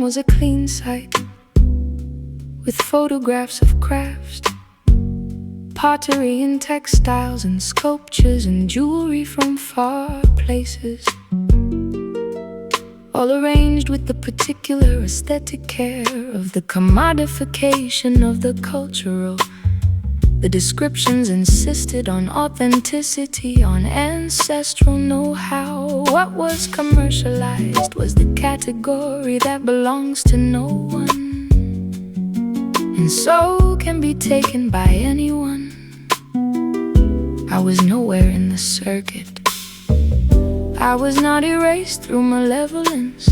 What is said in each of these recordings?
was a clean sight, with photographs of crafts, pottery and textiles and sculptures and jewelry from far places, all arranged with the particular aesthetic care of the commodification of the cultural. The descriptions insisted on authenticity, on ancestral know-how. What was commercialized was the category that belongs to no one, and so can be taken by anyone. I was nowhere in the circuit. I was not erased through malevolence.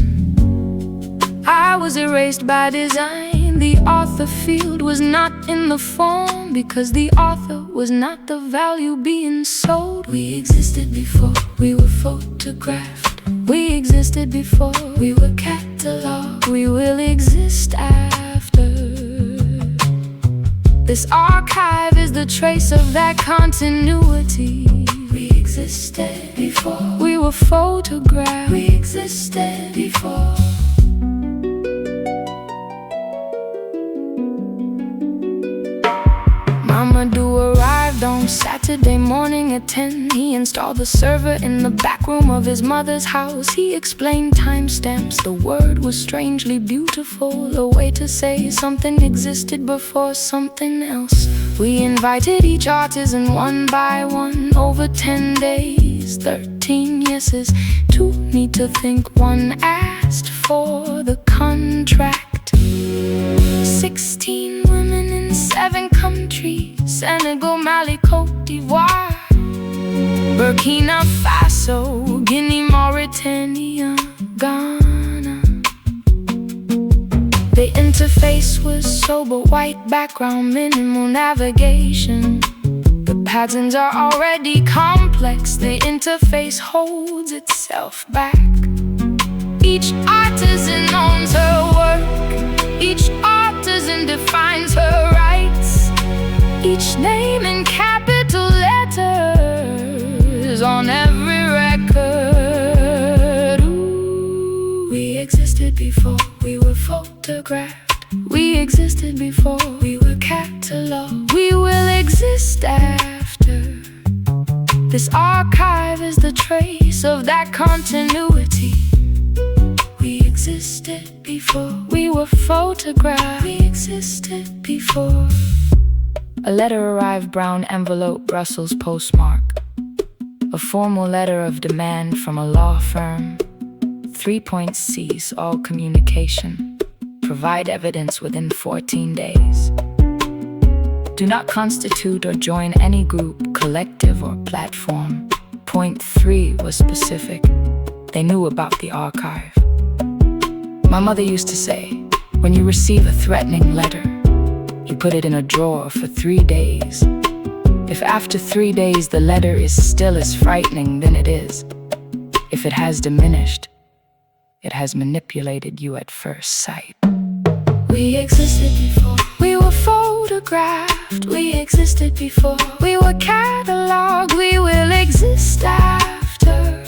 I was erased by design. The author field was not in the form, because the author was not the value being sold. We existed before we were photographed. We existed before we were cataloged. We will exist after. This archive is the trace of that continuity. We existed before we were photographed. We existed before. Mamadou arrived on Saturday morning at 10. He installed the server in the back room of his mother's house. He explained timestamps. The word was strangely beautiful, a way to say something existed before something else. We invited each artisan one by one over 10 days, 13 yeses, 2 need to think. One asked for the contract. 16 women in 7 countries: Senegal, Mali, Cote d'Ivoire, Burkina Faso, Guinea, Mauritania, Ghana. The interface was sober white background, minimal navigation. The patterns are already complex. The interface holds itself back. Each artisan owns her work. Each artisan defines her rights. Each name in capital letters on every record. Ooh, we existed before we were photographed. We existed before we were cataloged. We will exist after. This archive is the trace of that continuity. We existed before we were photographed. We existed before. A letter arrived, brown envelope, Brussels postmark. A formal letter of demand from a law firm. 3 points: cease all communication. Provide evidence within 14 days. Do not constitute or join any group, collective, or platform. Point 3 was specific. They knew about the archive. My mother used to say, when you receive a threatening letter, you put it in a drawer for 3 days. If after 3 days the letter is still as frightening, then it is. If it has diminished, it has manipulated you at first sight. We existed before we were photographed. We existed before we were cataloged. We will exist after.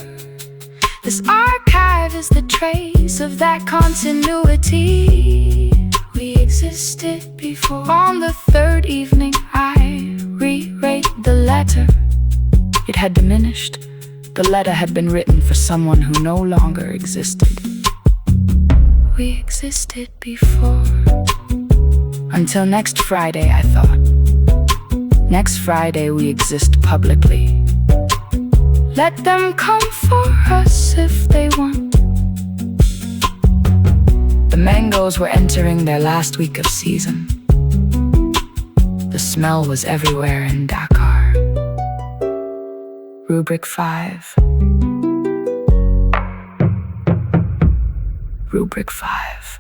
This archive is the trace of that continuity. We existed before. On the 3rd evening, I reread the letter. It had diminished. The letter had been written for someone who no longer existed. We existed before. Until next Friday, I thought. Next Friday we exist publicly. Let them come for us if they want. The mangoes were entering their last week of season. The smell was everywhere in Dakar. Rubric 5. Rubric 5.